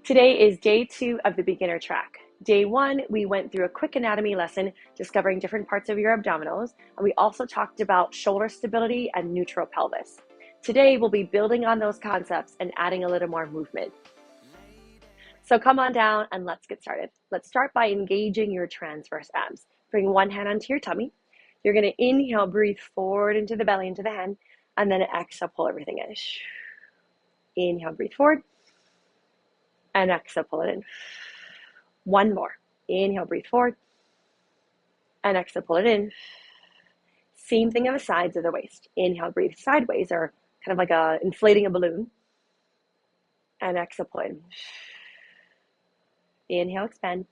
Today is day 2 of the beginner track. Day 1, we went through a quick anatomy lesson discovering different parts of your abdominals, and we also talked about shoulder stability and neutral pelvis. Today, we'll be building on those concepts and adding a little more movement. So come on down and let's get started. Let's start by engaging your transverse abs. Bring one hand onto your tummy. You're going to inhale, breathe forward into the belly, into the hand, and then exhale, pull everything in. Inhale, breathe forward. And exhale, pull it in. One more. Inhale, breathe forward. And exhale, pull it in. Same thing on the sides of the waist. Inhale, breathe sideways, or kind of like inflating a balloon. And exhale, pull in. Inhale, expand.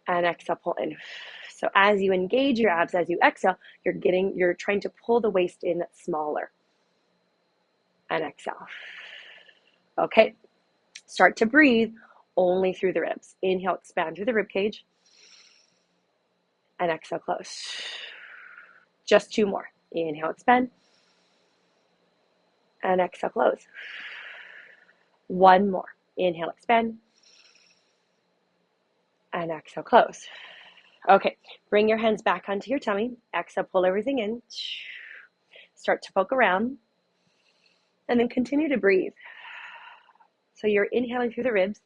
And exhale, pull in. So as you engage your abs, as you exhale, you're trying to pull the waist in smaller. And exhale. Okay. Start to breathe only through the ribs. Inhale, expand through the rib cage. And exhale, close. Just 2 more. Inhale, expand. And exhale, close. 1 more. Inhale, expand. And exhale, close. Okay, bring your hands back onto your tummy. Exhale, pull everything in. Start to poke around. And then continue to breathe. So you're inhaling through the ribs.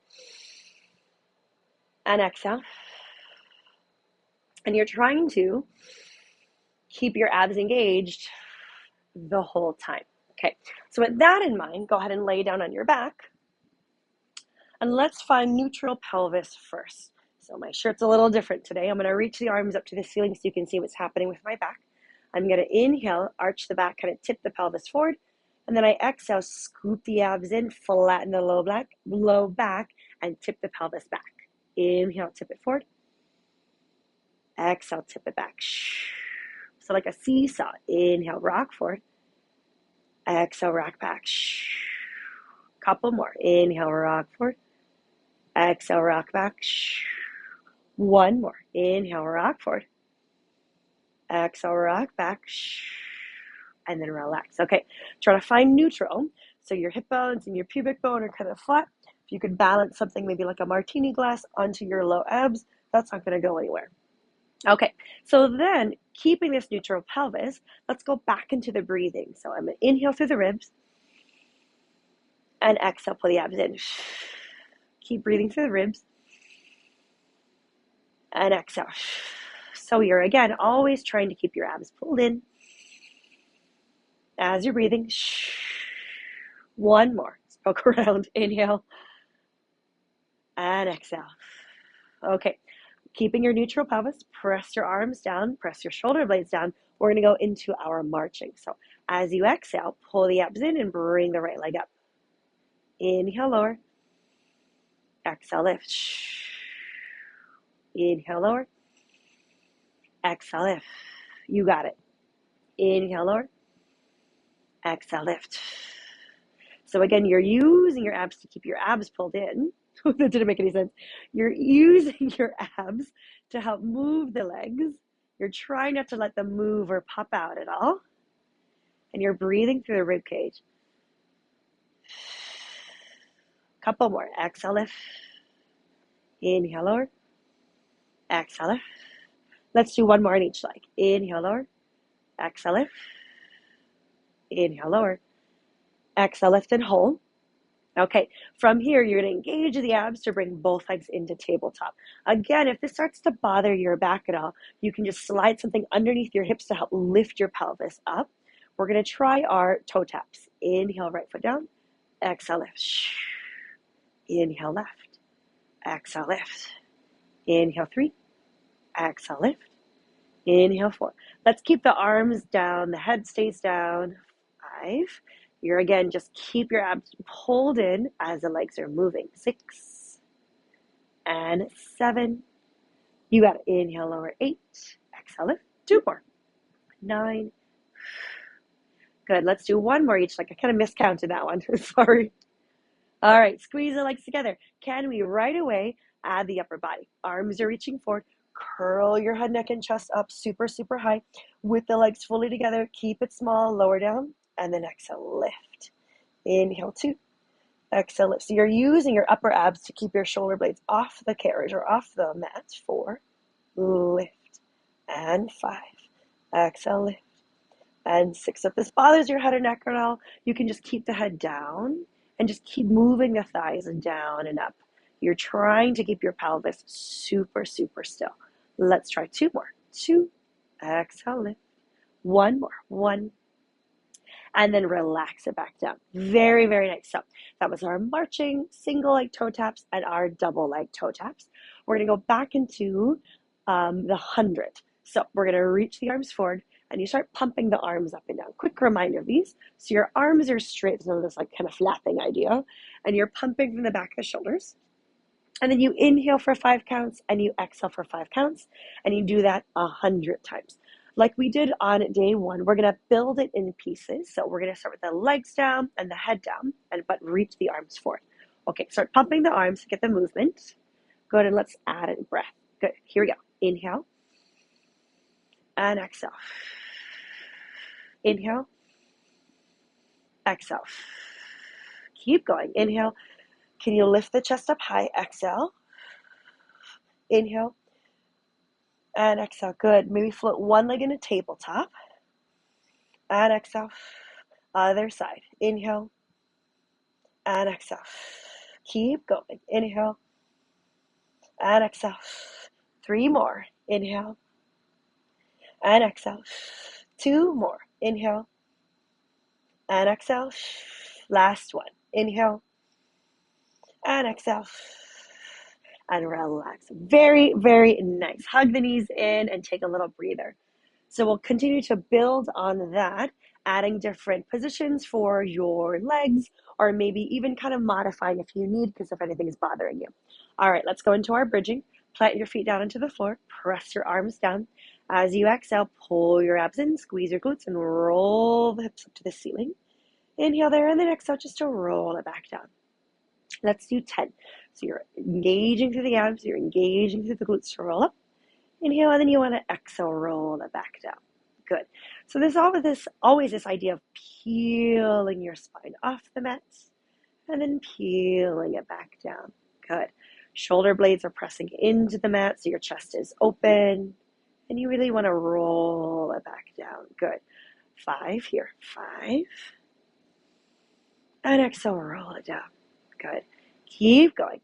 And exhale. And you're trying to keep your abs engaged the whole time. Okay, so with that in mind, go ahead and lay down on your back. And let's find neutral pelvis first. So my shirt's a little different today. I'm going to reach the arms up to the ceiling so you can see what's happening with my back. I'm going to inhale, arch the back, kind of tip the pelvis forward. And then I exhale, scoop the abs in, flatten the low back, and tip the pelvis back. Inhale, tip it forward. Exhale, tip it back. So like a seesaw. Inhale, rock forward. Exhale, rock back. Couple more. Inhale, rock forward. Exhale, rock back. 1 more. Inhale, rock forward. Exhale, rock back. And then relax. Okay, try to find neutral. So your hip bones and your pubic bone are kind of flat. If you could balance something maybe like a martini glass onto your low abs, that's not going to go anywhere. Okay, so then keeping this neutral pelvis, let's go back into the breathing. So I'm going to inhale through the ribs and exhale, pull the abs in. Keep breathing through the ribs and exhale. So you're, again, always trying to keep your abs pulled in as you're breathing. 1 more. Poke around. Inhale and exhale. Okay. Keeping your neutral pelvis, press your arms down, press your shoulder blades down. We're going to go into our marching. So as you exhale, pull the abs in and bring the right leg up. Inhale, lower. Exhale, lift. Inhale, lower. Exhale, lift. You got it. Inhale, lower. Exhale, lift. So again, you're using your abs to keep your abs pulled in. That didn't make any sense. You're using your abs to help move the legs. You're trying not to let them move or pop out at all. And you're breathing through the rib cage. Couple more. Exhale, lift. Inhale, lower. Exhale, lift. Let's do 1 more on each leg. Inhale, lower. Exhale, lift. Inhale, lower. Exhale, lift and hold. Okay, from here, you're going to engage the abs to bring both legs into tabletop. Again, if this starts to bother your back at all, you can just slide something underneath your hips to help lift your pelvis up. We're going to try our toe taps. Inhale, right foot down. Exhale, lift. Inhale, left. Exhale, lift. Inhale, 3. Exhale, lift. Inhale, 4. Let's keep the arms down. The head stays down. 5. You're, again, just keep your abs pulled in as the legs are moving. 6 and 7. You got it. Inhale, lower. 8. Exhale, lift. 2 more. 9. Good. Let's do 1 more each. Like I kind of miscounted that one. Sorry. All right. Squeeze the legs together. Can we right away add the upper body? Arms are reaching forward. Curl your head, neck, and chest up super, super high with the legs fully together. Keep it small. Lower down. And then exhale, lift. Inhale, 2. Exhale, lift. So you're using your upper abs to keep your shoulder blades off the carriage or off the mat. 4, lift, and 5. Exhale, lift, and 6. So if this bothers your head or neck at all, you can just keep the head down and just keep moving the thighs down and up. You're trying to keep your pelvis super, super still. Let's try 2 more. 2, exhale, lift. 1 more. 1, and then relax it back down. Very, very nice. So that was our marching single leg toe taps and our double leg toe taps. We're going to go back into the 100. So we're going to reach the arms forward and you start pumping the arms up and down. Quick reminder of these. So your arms are straight, so this like kind of flapping idea, and you're pumping from the back of the shoulders. And then you inhale for 5 counts and you exhale for 5 counts, and you do that 100 times. Like we did on day 1, we're going to build it in pieces. So we're going to start with the legs down and the head down, but reach the arms forward. Okay, start pumping the arms to get the movement. Good, and let's add a breath. Good, here we go. Inhale and exhale. Inhale, exhale. Keep going. Inhale. Can you lift the chest up high? Exhale. Inhale and exhale. Good. Maybe float one leg in a tabletop. And exhale. Other side. Inhale and exhale. Keep going. Inhale and exhale. 3 more. Inhale and exhale. 2 more. Inhale and exhale. Last one. Inhale and exhale. And relax. Very, very nice. Hug the knees in and take a little breather. So we'll continue to build on that, adding different positions for your legs, or maybe even kind of modifying if you need, because if anything is bothering you. All right, let's go into our bridging. Plant your feet down into the floor. Press your arms down. As you exhale, pull your abs in, squeeze your glutes, and roll the hips up to the ceiling. Inhale there, and then exhale just to roll it back down. Let's do 10. So you're engaging through the abs, you're engaging through the glutes to roll up. Inhale, and then you want to exhale, roll it back down. Good. So there's always this idea of peeling your spine off the mat and then peeling it back down. Good. Shoulder blades are pressing into the mat, so your chest is open, and you really want to roll it back down. Good. 5 here. 5. And exhale, roll it down. Good. Keep going.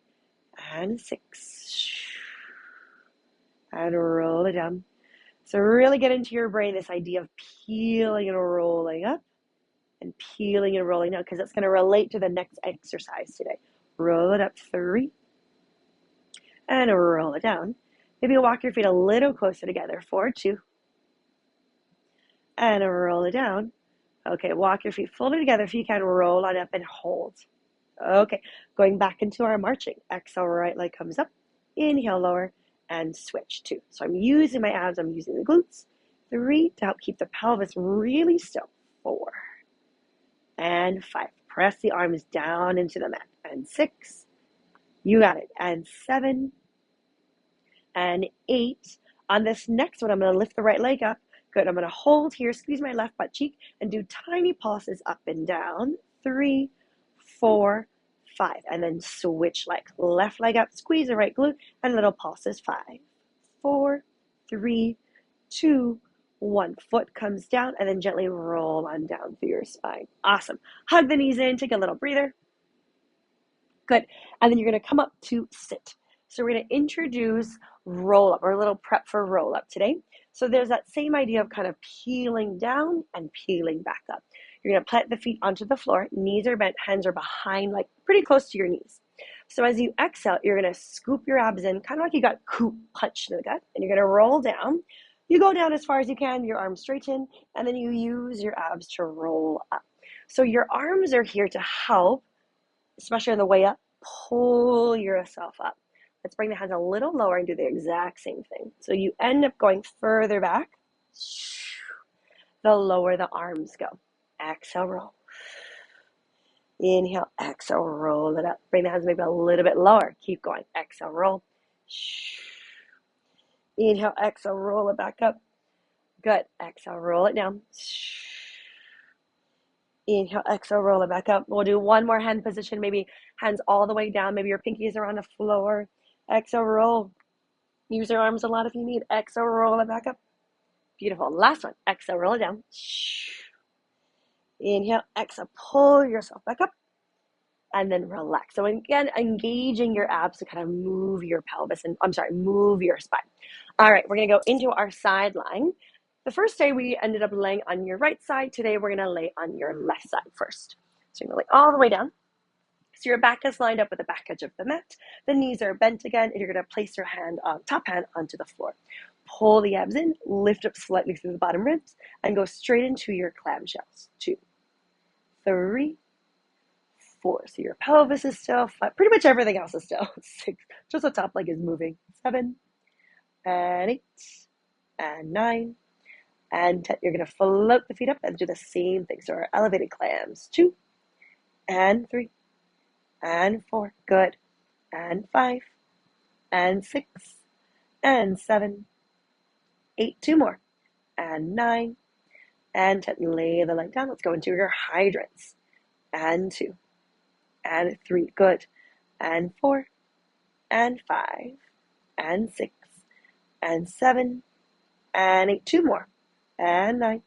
And 6. And roll it down. So really get into your brain this idea of peeling and rolling up and peeling and rolling down, because it's going to relate to the next exercise today. Roll it up. 3. And roll it down. Maybe walk your feet a little closer together. 4, 2. And roll it down. Okay, walk your feet fully together if you can. Roll on up and hold. Okay, going back into our marching. Exhale, right leg comes up. Inhale, lower, and switch. 2. So I'm using my abs, I'm using the glutes. 3, to help keep the pelvis really still. 4. And 5. Press the arms down into the mat. And 6. You got it. And 7. And 8. On this next one, I'm going to lift the right leg up. Good. I'm going to hold here, squeeze my left butt cheek, and do tiny pulses up and down. 3, 4, 5. And then switch legs. Left leg up, squeeze the right glute, and little pulses. 5, 4, 3, 2, 1. Foot comes down, and then gently roll on down through your spine. Awesome. Hug the knees in. Take a little breather. Good. And then you're going to come up to sit. So we're going to introduce roll up, or a little prep for roll up today. So there's that same idea of kind of peeling down and peeling back up. You're going to plant the feet onto the floor. Knees are bent, hands are behind, like pretty close to your knees. So as you exhale, you're going to scoop your abs in, kind of like you got punched in the gut, and you're going to roll down. You go down as far as you can, your arms straighten, and then you use your abs to roll up. So your arms are here to help, especially on the way up, pull yourself up. Let's bring the hands a little lower and do the exact same thing. So you end up going further back, the lower the arms go. Exhale, roll. Inhale, exhale, roll it up. Bring the hands maybe a little bit lower. Keep going. Exhale, roll. Inhale, exhale, roll it back up. Good. Exhale, roll it down. Inhale, exhale, roll it back up. We'll do one more hand position, maybe hands all the way down. Maybe your pinkies are on the floor. Exhale, roll. Use your arms a lot if you need. Exhale, roll it back up. Beautiful. Last one. Exhale, roll it down. Inhale, exhale, pull yourself back up. And then relax. So again, engaging your abs to kind of move your pelvis and move your spine. All right, we're gonna go into our side lying. The first day we ended up laying on your right side. Today we're gonna lay on your left side first. So you're gonna lay all the way down. So your back is lined up with the back edge of the mat. The knees are bent again, and you're gonna place your top hand onto the floor. Pull the abs in, lift up slightly through the bottom ribs, and go straight into your clamshells. 2, 3, 4. So your pelvis is still flat. Pretty much everything else is still. 6. Just the top leg is moving. 7 and 8 and 9 and 10. You're going to float the feet up and do the same thing. So our elevated clams. 2 and 3 and 4. Good. And 5 and 6 and 7, 8. 2 more. And 9 and 10. Lay the leg down. Let's go into your hydrants. And 2 and 3, good, and 4 and 5 and 6 and 7 and 8. 2 more, and 9,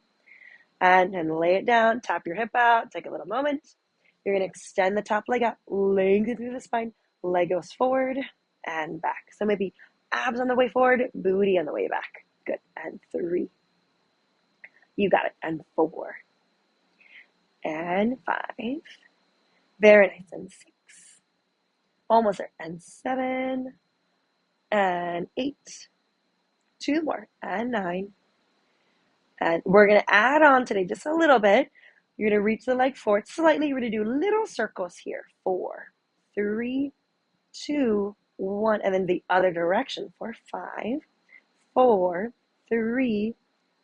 and then lay it down. Tap your hip out. Take a little moment. You're going to extend the top leg out, lengthen through the spine. Leg goes forward and back. So maybe abs on the way forward, booty on the way back. Good. And 3, you got it. And 4 and 5, very nice, and 6, almost there, and 7 and 8, 2 more, and 9. And we're going to add on today just a little bit. You're going to reach the leg forward slightly. You're going to do little circles here. 4, 3, 2, 1, and then the other direction for 5, 4, 3,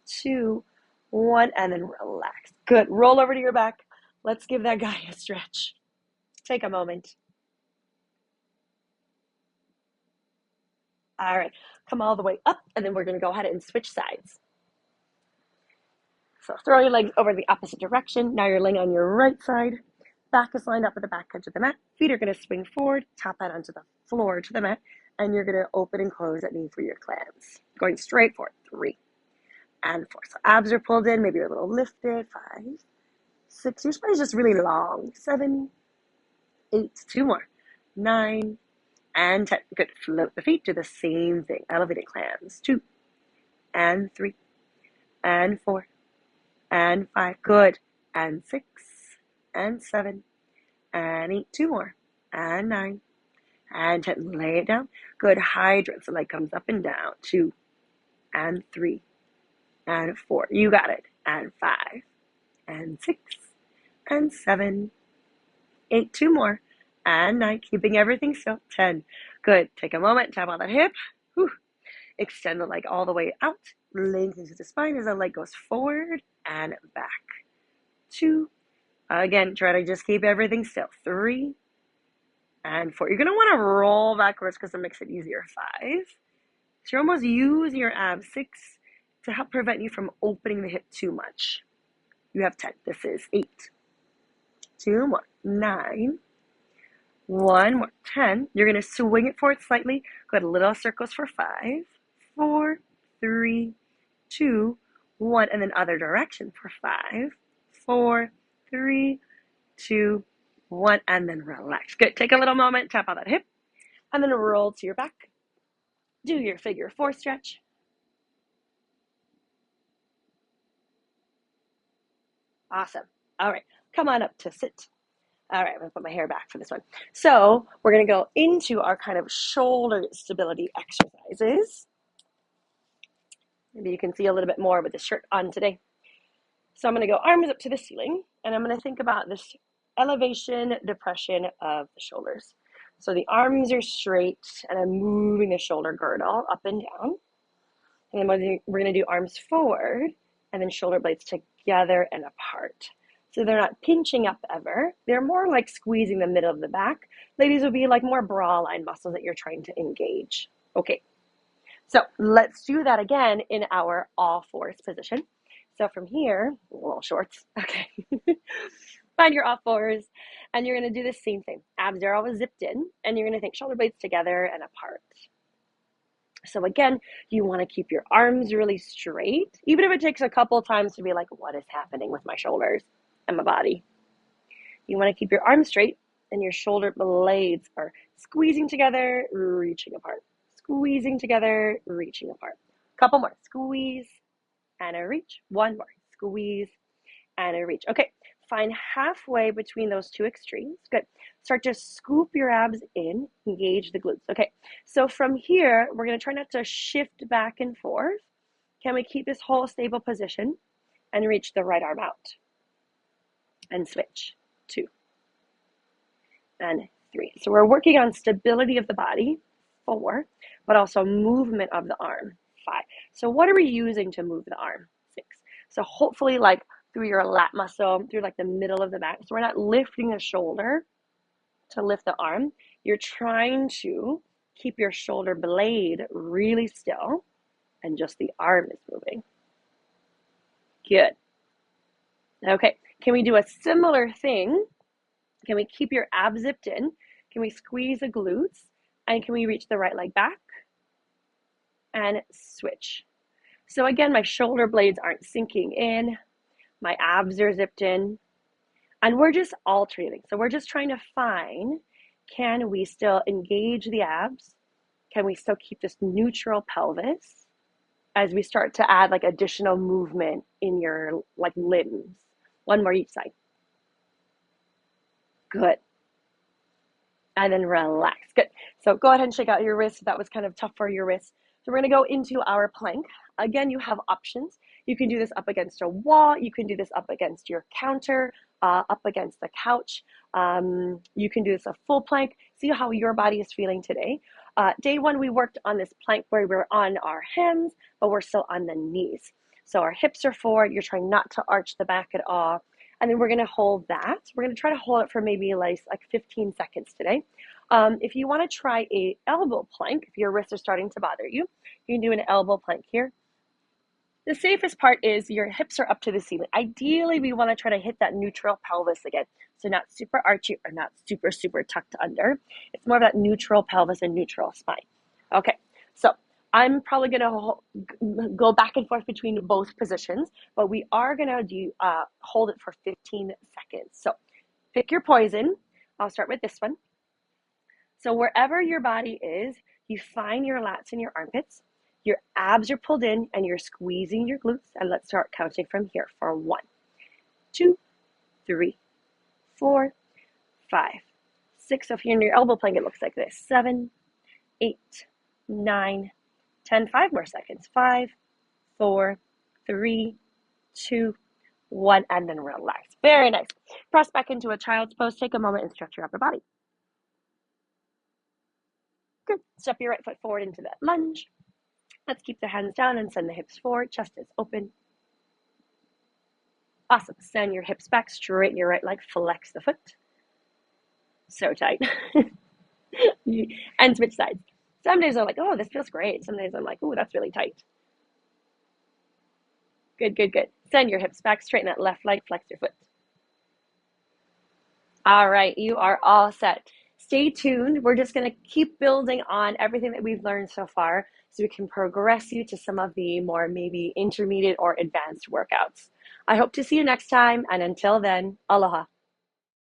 2, 1, and then relax. Good. Roll over to your back. Let's give that guy a stretch. Take a moment. All right, come all the way up, and then we're going to go ahead and switch sides. So throw your legs over the opposite direction. Now you're laying on your right side. Back is lined up with the back edge of the mat. Feet are going to swing forward, top out onto the floor to the mat, and you're going to open and close that knee for your clams. Going straight forward. 3 and 4. So abs are pulled in, maybe you're a little lifted. 5, 6. Your spine is just really long. 7, 8. 2 more. 9 and 10. Good. Float the feet. Do the same thing. Elevated clams. 2 and 3 and 4 and 5. Good. And 6 and 7 and 8. 2 more. And 9 and 10. Lay it down. Good. Hydrant. So leg comes up and down. 2 and 3 and 4. You got it. And 5 and 6 and 7, 8. 2 more. And 9. Keeping everything still. 10. Good. Take a moment. Tap on that hip. Whew. Extend the leg all the way out. Lengthen through the spine as the leg goes forward and back. 2. Again, try to just keep everything still. 3 and 4. You're going to want to roll backwards because it makes it easier. 5. So you're almost using your abs. 6 to help prevent you from opening the hip too much. You have 10. This is 8. 2 more. 9. 1 more. 10. You're going to swing it forward slightly. Go to little circles for 5, 4, 3, 2, 1, and then other direction for 5, 4, 3, 2, 1, and then relax. Good. Take a little moment. Tap on that hip, and then roll to your back. Do your figure 4 stretch. Awesome. All right. Come on up to sit. All right, I'm going to put my hair back for this one. So we're going to go into our kind of shoulder stability exercises. Maybe you can see a little bit more with the shirt on today. So I'm going to go arms up to the ceiling, and I'm going to think about this elevation, depression of the shoulders. So the arms are straight, and I'm moving the shoulder girdle up and down. And then we're going to do arms forward, and then shoulder blades together and apart. So they're not pinching up ever. They're more like squeezing the middle of the back. Ladies will be like more bra line muscles that you're trying to engage. Okay, so let's do that again in our all fours position. So from here, a little shorts, okay. Find your off fours, and you're going to do the same thing. Abs are always zipped in, and you're going to think shoulder blades together and apart. So again, you want to keep your arms really straight, even if it takes a couple times to be like, what is happening with my shoulders and my body? You want to keep your arms straight, and your shoulder blades are squeezing together, reaching apart. Squeezing together, reaching apart. Couple more. Squeeze and a reach. One more. Squeeze and a reach. Okay, find halfway between those two extremes. Good. Start to scoop your abs in, engage the glutes. Okay, so from here, we're going to try not to shift back and forth. Can we keep this whole stable position and reach the right arm out? And switch. 2 and 3. So we're working on stability of the body. 4, but also movement of the arm. 5. So what are we using to move the arm? 6. So hopefully like through your lat muscle, through like the middle of the back. So we're not lifting the shoulder to lift the arm. You're trying to keep your shoulder blade really still and just the arm is moving. Good. Okay, can we do a similar thing? Can we keep your abs zipped in? Can we squeeze the glutes? And can we reach the right leg back? And switch. So again, my shoulder blades aren't sinking in. My abs are zipped in. And we're just alternating. So we're just trying to find, can we still engage the abs? Can we still keep this neutral pelvis as we start to add like additional movement in your like limbs? One more each side. Good. And then relax. Good. So go ahead and shake out your wrist. That was kind of tough for your wrist. So we're going to go into our plank. Again, you have options. You can do this up against a wall. You can do this up against your counter, up against the couch. You can do this a full plank. See how your body is feeling today. Day 1, we worked on this plank where we're on our hands, but we're still on the knees. So our hips are forward. You're trying not to arch the back at all. And then we're going to hold that. We're going to try to hold it for maybe like 15 seconds today. If you want to try a elbow plank, if your wrists are starting to bother you, you can do an elbow plank here. The safest part is your hips are up to the ceiling. Ideally, we want to try to hit that neutral pelvis again. So not super archy or not super, super tucked under. It's more of that neutral pelvis and neutral spine. Okay, so I'm probably going to go back and forth between both positions, but we are going to do hold it for 15 seconds. So pick your poison. I'll start with this one. So wherever your body is, you find your lats and your armpits. Your abs are pulled in and you're squeezing your glutes. And let's start counting from here for 1, 2, 3, 4, 5, 6. So if you're in your elbow plank, it looks like this. 7, 8, 9, 10. 5 more seconds. 5, 4, 3, 2, 1, and then relax. Very nice. Press back into a child's pose. Take a moment and stretch your upper body. Good. Step your right foot forward into that lunge. Let's keep the hands down and send the hips forward. Chest is open. Awesome. Send your hips back, straighten your right leg, flex the foot. So tight. And switch sides. Some days I'm like, oh, this feels great. Some days I'm like, oh, that's really tight. Good, good, good. Send your hips back, straighten that left leg, flex your foot. All right, you are all set. Stay tuned. We're just going to keep building on everything that we've learned so far so we can progress you to some of the more maybe intermediate or advanced workouts. I hope to see you next time, and until then, aloha.